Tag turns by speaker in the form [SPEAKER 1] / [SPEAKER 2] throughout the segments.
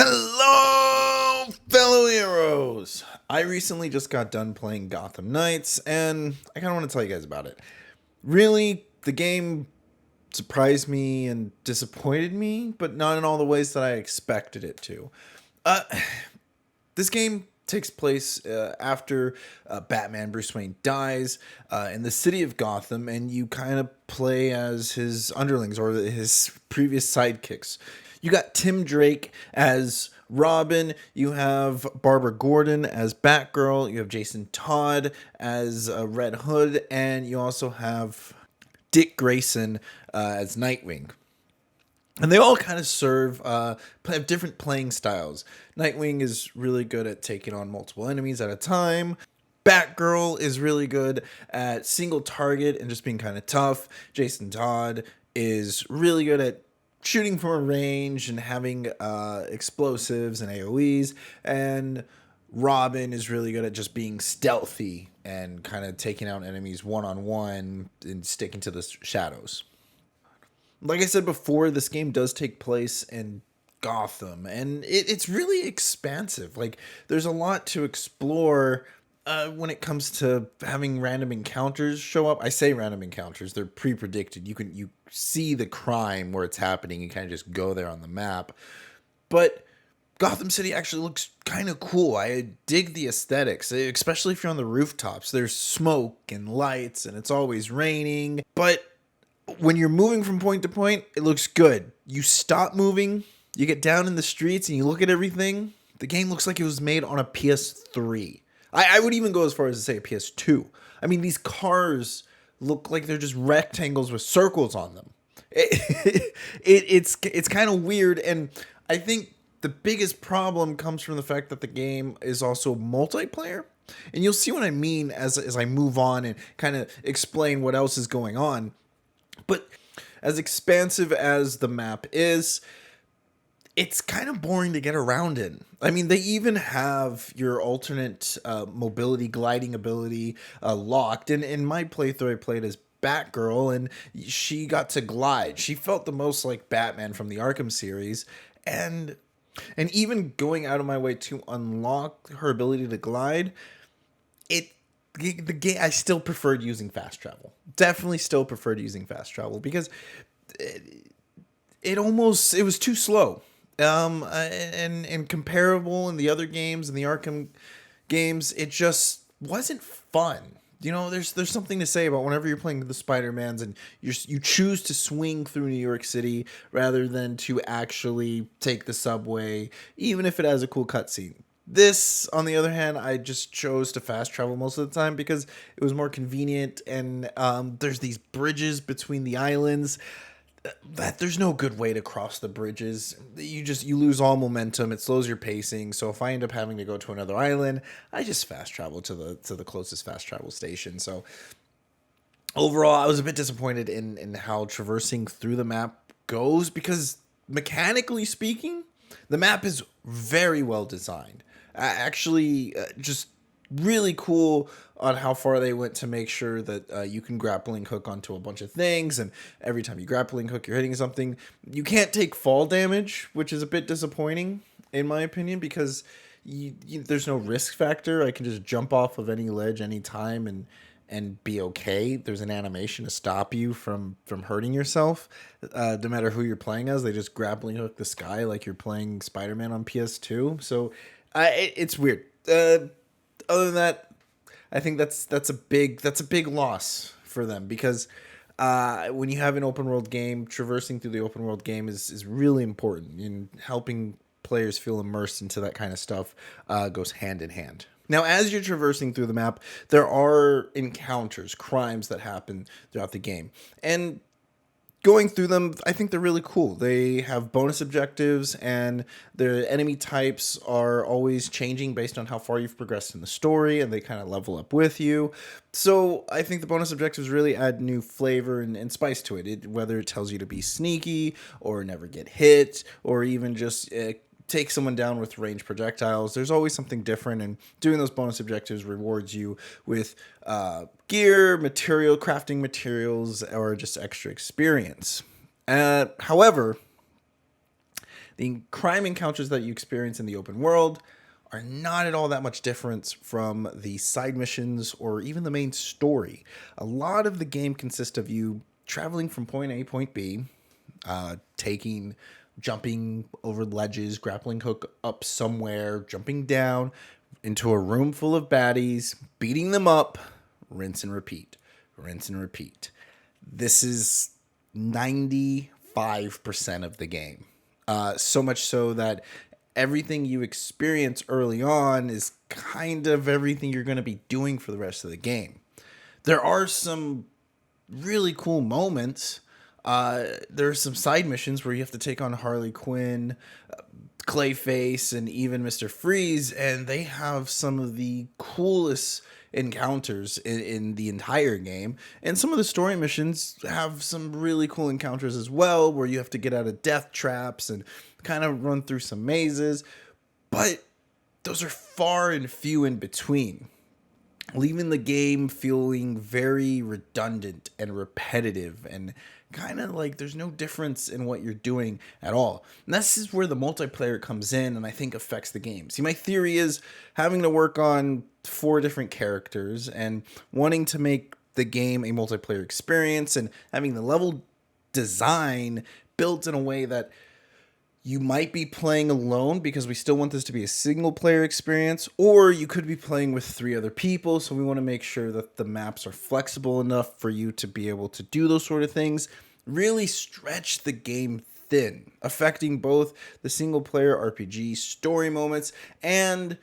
[SPEAKER 1] Hello, fellow heroes! I recently just got done playing Gotham Knights, and I kind of want to tell you guys about it. Really, the game surprised me and disappointed me, but not in all the ways that I expected it to. Uh, this game takes place after Batman Bruce Wayne dies in the city of Gotham, and you kind of play as his underlings or his previous sidekicks. You got Tim Drake as Robin, you have Barbara Gordon as Batgirl, you have Jason Todd as Red Hood, and you also have Dick Grayson as Nightwing. And they all kind of have different playing styles. Nightwing is really good at taking on multiple enemies at a time. Batgirl is really good at single target and just being kind of tough. Jason Todd is really good at shooting from a range and having explosives and AoEs. And Robin is really good at just being stealthy and kind of taking out enemies one on one and sticking to the shadows. Like I said before, this game does take place in Gotham, and it's really expansive. Like, there's a lot to explore when it comes to having random encounters show up. I say random encounters; they're pre-predicted. You see the crime where it's happening. You kind of just go there on the map, but Gotham City actually looks kind of cool. I dig the aesthetics, especially if you're on the rooftops. There's smoke and lights, and it's always raining, but when you're moving from point to point, it looks good. You stop moving, you get down in the streets, and you look at everything. The game looks like it was made on a PS3. I would even go as far as to say a PS2. I mean, these cars look like they're just rectangles with circles on them. It's kind of weird, and I think the biggest problem comes from the fact that the game is also multiplayer. And you'll see what I mean as I move on and kind of explain what else is going on. But as expansive as the map is, it's kind of boring to get around in. I mean, they even have your alternate mobility gliding ability locked. And in my playthrough, I played as Batgirl, and she got to glide. She felt the most like Batman from the Arkham series, and even going out of my way to unlock her ability to glide, it the game I still preferred using fast travel. Definitely still preferred using fast travel because it was too slow. And comparable in the other games, in the Arkham games, it just wasn't fun. You know, there's something to say about whenever you're playing the Spider-Mans and you choose to swing through New York City rather than to actually take the subway, even if it has a cool cutscene. This, on the other hand, I just chose to fast travel most of the time because it was more convenient, and there's these bridges between the islands that there's no good way to cross the bridges. You lose all momentum. It slows your pacing. So if I end up having to go to another island, I just fast travel to the closest fast travel station. So overall, I was a bit disappointed in how traversing through the map goes because mechanically speaking, the map is very well designed. Actually, just really cool on how far they went to make sure that you can grappling hook onto a bunch of things, and every time you grappling hook, you're hitting something. You can't take fall damage, which is a bit disappointing in my opinion because there's no risk factor. I can just jump off of any ledge anytime and be okay. There's an animation to stop you from hurting yourself. No matter who you're playing as, they just grappling hook the sky like you're playing Spider-Man on PS2. So it's weird. Other than that, I think that's a big loss for them because when you have an open world game, traversing through the open world game is really important in helping players feel immersed into that kind of stuff. Goes hand in hand. Now, as you're traversing through the map, there are encounters, crimes that happen throughout the game, and going through them, I think they're really cool. They have bonus objectives, and the enemy types are always changing based on how far you've progressed in the story, and they kind of level up with you. So I think the bonus objectives really add new flavor and spice to it. Whether it tells you to be sneaky, or never get hit, or even just take someone down with ranged projectiles. There's always something different, and doing those bonus objectives rewards you with gear, crafting materials, or just extra experience. However, The crime encounters that you experience in the open world are not at all that much different from the side missions or even the main story. A lot of the game consists of you traveling from point A, point B, jumping over ledges, grappling hook up somewhere, jumping down into a room full of baddies, beating them up, rinse and repeat, rinse and repeat. This is 95% of the game. So much so that everything you experience early on is kind of everything you're going to be doing for the rest of the game. There are some really cool moments. There are some side missions where you have to take on Harley Quinn, Clayface, and even Mr. Freeze, and they have some of the coolest encounters in the entire game. And some of the story missions have some really cool encounters as well, where you have to get out of death traps and kind of run through some mazes. But those are far and few in between, leaving the game feeling very redundant and repetitive and kind of like there's no difference in what you're doing at all. And this is where the multiplayer comes in and I think affects the game. See, my theory is having to work on 4 different characters and wanting to make the game a multiplayer experience and having the level design built in a way that you might be playing alone because we still want this to be a single player experience, or you could be playing with 3 other people. So we want to make sure that the maps are flexible enough for you to be able to do those sort of things. Really stretch the game thin, affecting both the single player RPG story moments and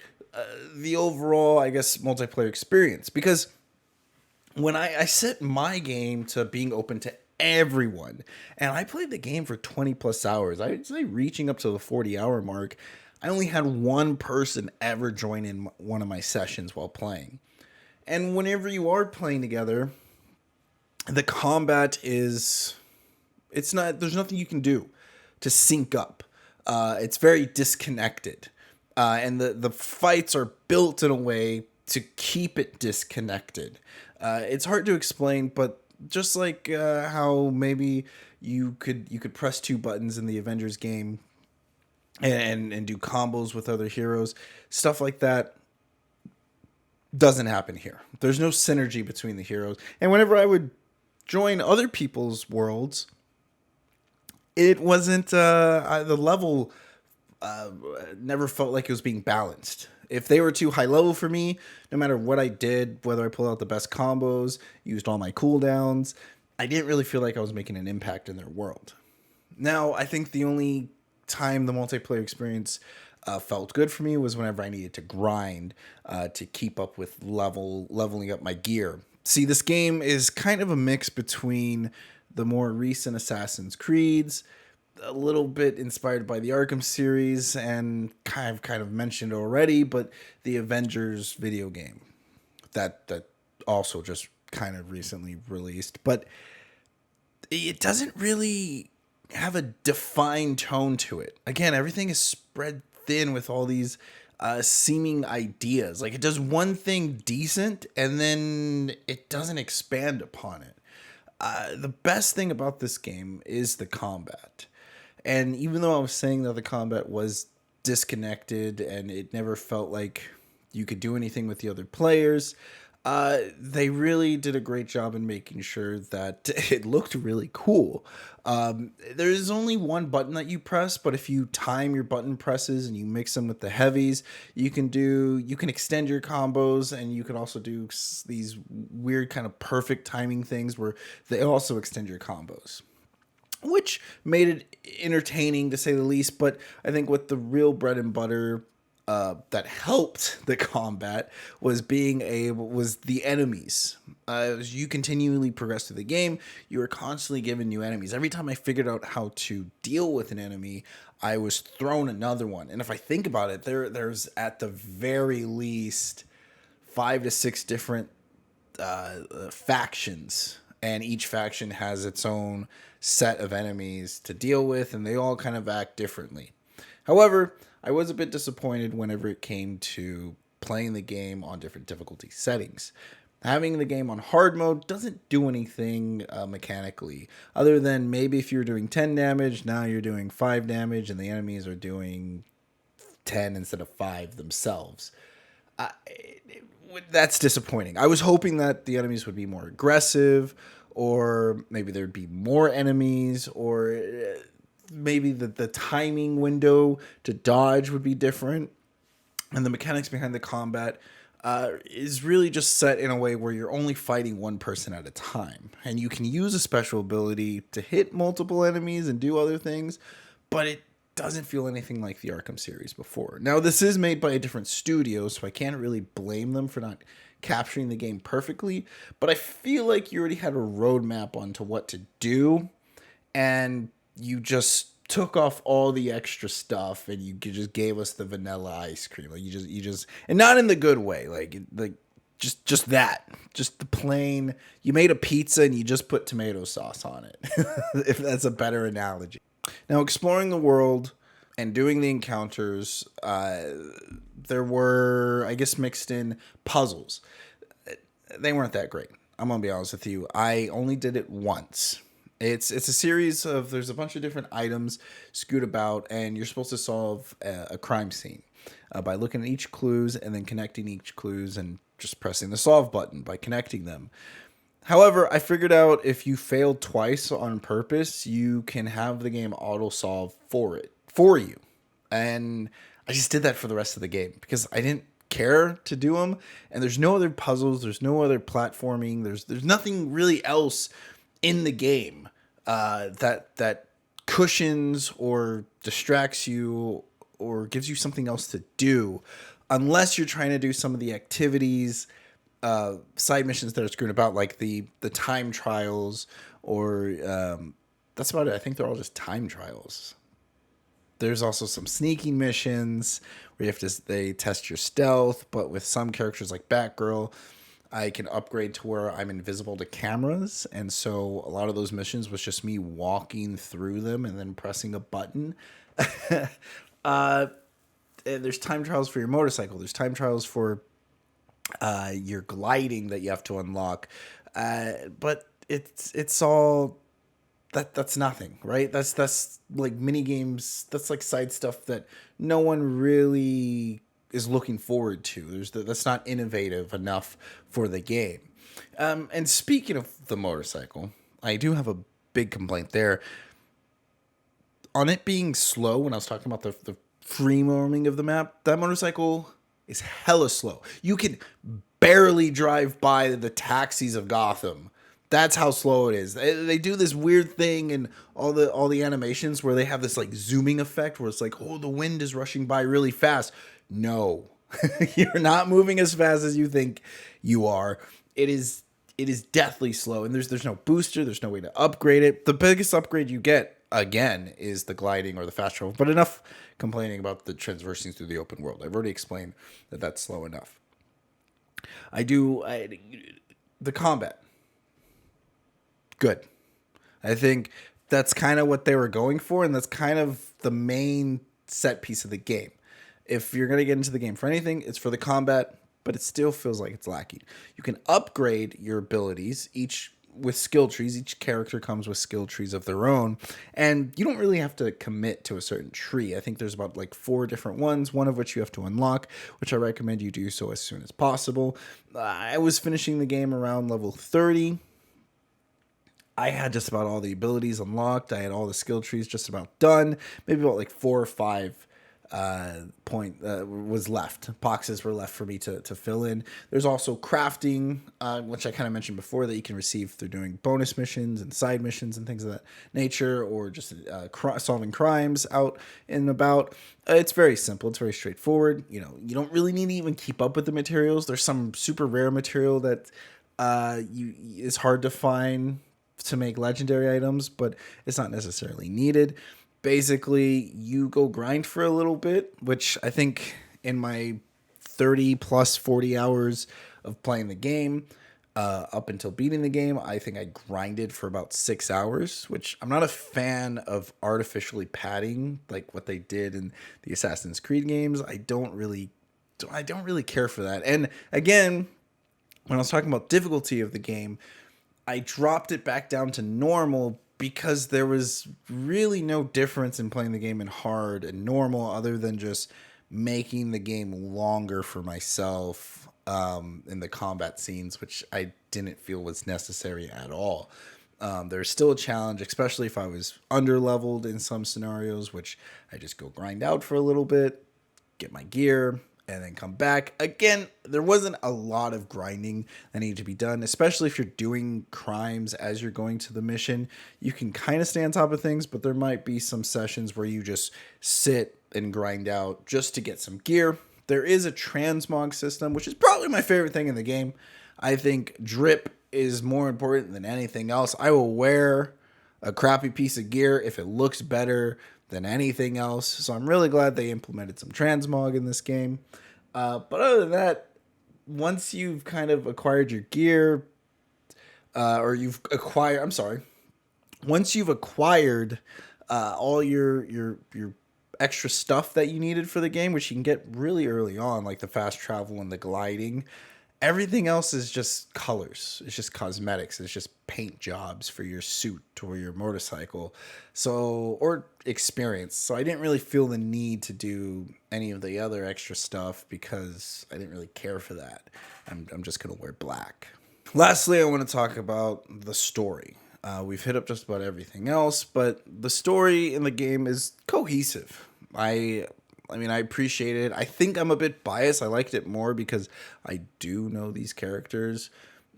[SPEAKER 1] the overall, I guess, multiplayer experience. Because when I set my game to being open to everyone, and I played the game for 20 plus hours, I'd say reaching up to the 40-hour mark, I only had one person ever join in one of my sessions while playing. And whenever you are playing together, the combat there's nothing you can do to sync up. It's very disconnected. And the fights are built in a way to keep it disconnected. It's hard to explain, but just like how maybe you could press 2 buttons in the Avengers game and do combos with other heroes, stuff like that doesn't happen here. There's no synergy between the heroes. And whenever I would join other people's worlds, it wasn't the level never felt like it was being balanced. If they were too high level for me, no matter what I did, whether I pulled out the best combos, used all my cooldowns, I didn't really feel like I was making an impact in their world. Now, I think the only time the multiplayer experience felt good for me was whenever I needed to grind to keep up with leveling up my gear. See, this game is kind of a mix between the more recent Assassin's Creeds, a little bit inspired by the Arkham series, and kind of mentioned already, but the Avengers video game that also just kind of recently released. But it doesn't really have a defined tone to it. Again, everything is spread thin with all these seeming ideas. Like, it does one thing decent and then it doesn't expand upon it. The best thing about this game is the combat. And even though I was saying that the combat was disconnected and it never felt like you could do anything with the other players, they really did a great job in making sure that it looked really cool. There's only one button that you press, but if you time your button presses and you mix them with the heavies, you can extend your combos, and you can also do these weird kind of perfect timing things where they also extend your combos, which made it entertaining to say the least. But I think what the real bread and butter that helped the combat was the enemies. As you continually progress through the game, you are constantly given new enemies. Every time I figured out how to deal with an enemy, I was thrown another one. And if I think about it, there's at the very least 5 to 6 different factions, and each faction has its own set of enemies to deal with, and they all kind of act differently. However, I was a bit disappointed whenever it came to playing the game on different difficulty settings. Having the game on hard mode doesn't do anything mechanically, other than maybe if you're doing 10 damage, now you're doing 5 damage, and the enemies are doing 10 instead of 5 themselves. That's disappointing. I was hoping that the enemies would be more aggressive, or maybe there'd be more enemies, or maybe the timing window to dodge would be different. And the mechanics behind the combat is really just set in a way where you're only fighting one person at a time. And you can use a special ability to hit multiple enemies and do other things, but it doesn't feel anything like the Arkham series before. Now, this is made by a different studio, so I can't really blame them for not capturing the game perfectly, but I feel like you already had a roadmap onto what to do, and you just took off all the extra stuff and you just gave us the vanilla ice cream. Like you just and not in the good way, like just the plain, you made a pizza and you just put tomato sauce on it. If that's a better analogy. Now, exploring the world and doing the encounters, there were, I guess, mixed in puzzles. They weren't that great. I'm gonna be honest with you. I only did it once. It's a series of, there's a bunch of different items scoot about, and you're supposed to solve a crime scene by looking at each clues and then connecting each clues and just pressing the solve button by connecting them. However, I figured out if you failed twice on purpose, you can have the game auto solve for you. And I just did that for the rest of the game because I didn't care to do them. And there's no other puzzles, there's no other platforming, there's nothing really else in the game that cushions or distracts you or gives you something else to do, unless you're trying to do some of the activities, side missions that are screwed about, like the time trials, or that's about it. I think they're all just time trials. There's also some sneaking missions where they test your stealth, but with some characters like Batgirl, I can upgrade to where I'm invisible to cameras, and so a lot of those missions was just me walking through them and then pressing a button. And there's time trials for your motorcycle. There's time trials for your gliding that you have to unlock, but it's all that's nothing, right? That's like mini games. That's like side stuff that no one really is looking forward to. That's not innovative enough for the game. And speaking of the motorcycle, I do have a big complaint there. On it being slow, when I was talking about the free roaming of the map, that motorcycle is hella slow. You can barely drive by the taxis of Gotham. That's how slow it is. They do this weird thing in all the animations where they have this like zooming effect where it's like, oh, the wind is rushing by really fast. No, you're not moving as fast as you think you are. It is deathly slow, and there's no booster. There's no way to upgrade it. The biggest upgrade you get, again, is the gliding or the fast travel. But enough complaining about the traversing through the open world. I've already explained that that's slow enough. The combat, good. I think that's kind of what they were going for, and that's kind of the main set piece of the game. If you're going to get into the game for anything, it's for the combat, but it still feels like it's lacking. You can upgrade your abilities, each with skill trees. Each character comes with skill trees of their own, and you don't really have to commit to a certain tree. I think there's about like 4 different ones, one of which you have to unlock, which I recommend you do so as soon as possible. I was finishing the game around level 30. I had just about all the abilities unlocked. I had all the skill trees just about done. Maybe about like 4 or 5 was left. Boxes were left for me to fill in. There's also crafting, which I kind of mentioned before, that you can receive through doing bonus missions and side missions and things of that nature, or just solving crimes out and about. It's very simple. It's very straightforward. You don't really need to even keep up with the materials. There's some super rare material that is hard to find to make legendary items, but it's not necessarily needed. Basically, you go grind for a little bit, which I think in my 30 plus 40 hours of playing the game, up until beating the game, I think I grinded for about 6 hours, which I'm not a fan of artificially padding like what they did in the Assassin's Creed games. I don't really care for that. And again, when I was talking about difficulty of the game, I dropped it back down to normal because there was really no difference in playing the game in hard and normal other than just making the game longer for myself in the combat scenes, which I didn't feel was necessary at all. There's still a challenge, especially if I was under leveled in some scenarios, which I just go grind out for a little bit, get my gear, and then come back. Again, there wasn't a lot of grinding that needed to be done, especially if you're doing crimes as you're going to the mission. You can kind of stay on top of things, but there might be some sessions where you just sit and grind out just to get some gear. There is a transmog system, which is probably my favorite thing in the game. I think drip is more important than anything else. I will wear a crappy piece of gear if it looks better than anything else. So I'm really glad they implemented some transmog in this game. But other than that, once you've kind of acquired your gear, once you've acquired all your extra stuff that you needed for the game, which you can get really early on, like the fast travel and the gliding, everything else is just colors. It's just cosmetics. It's just paint jobs for your suit or your motorcycle. Or experience. So I didn't really feel the need to do any of the other extra stuff because I didn't really care for that. I'm just going to wear black. Lastly, I want to talk about the story. We've hit up just about everything else, but the story in the game is cohesive. I mean, I appreciate it. I think I'm a bit biased. I liked it more because I do know these characters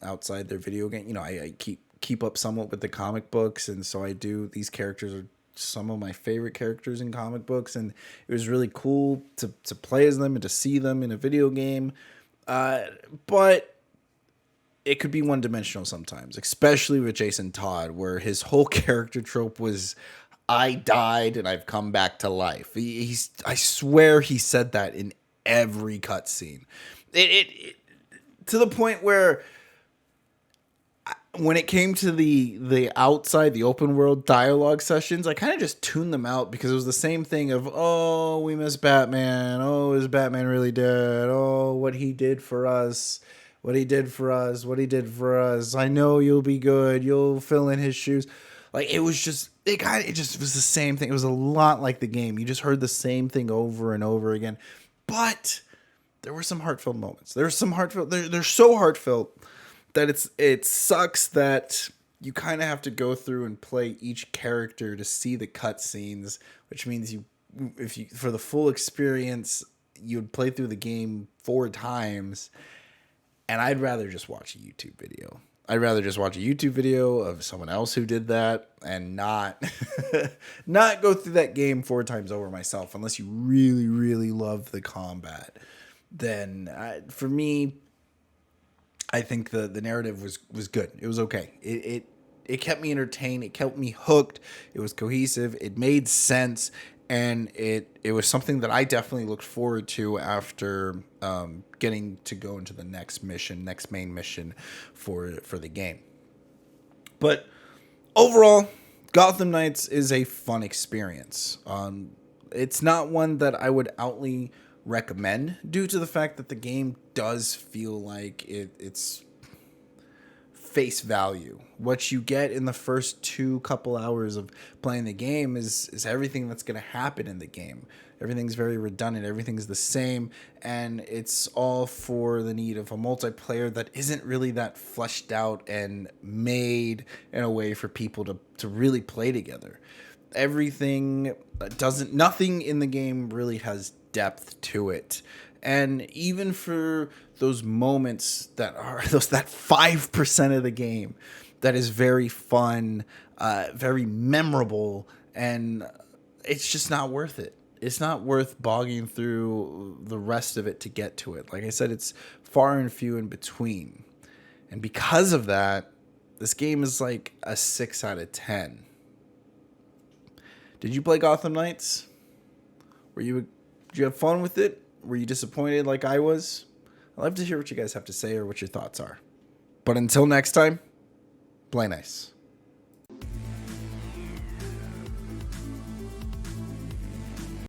[SPEAKER 1] outside their video game. You know, I keep up somewhat with the comic books, and so I do. These characters are some of my favorite characters in comic books, and it was really cool to play as them and to see them in a video game. But it could be one-dimensional sometimes, especially with Jason Todd, where his whole character trope was, I died and I've come back to life. I swear he said that in every cutscene. It to the point where when it came to the outside, the open world dialogue sessions, I kind of just tuned them out because it was the same thing of, oh, we miss Batman. Oh, is Batman really dead? Oh, what he did for us. What he did for us. What he did for us. I know you'll be good. You'll fill in his shoes. Like, it just was the same thing. It was a lot like the game. You just heard the same thing over and over again. But there were some heartfelt moments. They're so heartfelt that it sucks that you kind of have to go through and play each character to see the cutscenes, which means for the full experience, you'd play through the game 4 times. And I'd rather just watch a YouTube video. I'd rather just watch a YouTube video of someone else who did that and not go through that game 4 times over myself, unless you really, really love the combat. Then for me, I think the narrative was good. It was okay. It kept me entertained. It kept me hooked. It was cohesive. It made sense. And it was something that I definitely looked forward to after getting to go into the next main mission for the game. But overall, Gotham Knights is a fun experience. It's not one that I would outly recommend due to the fact that the game does feel like it's face value. What you get in the first 2 couple hours of playing the game is everything that's going to happen in the game. Everything's very redundant. Everything's the same. And it's all for the need of a multiplayer that isn't really that fleshed out and made in a way for people to really play together. Nothing in the game really has depth to it. And even for those moments that 5% of the game that is very fun, very memorable, and it's just not worth it. It's not worth bogging through the rest of it to get to it. Like I said, it's far and few in between. And because of that, this game is like a 6 out of 10. Did you play Gotham Knights? Did you have fun with it? Were you disappointed like I was? I'd love to hear what you guys have to say or what your thoughts are. But until next time, play nice.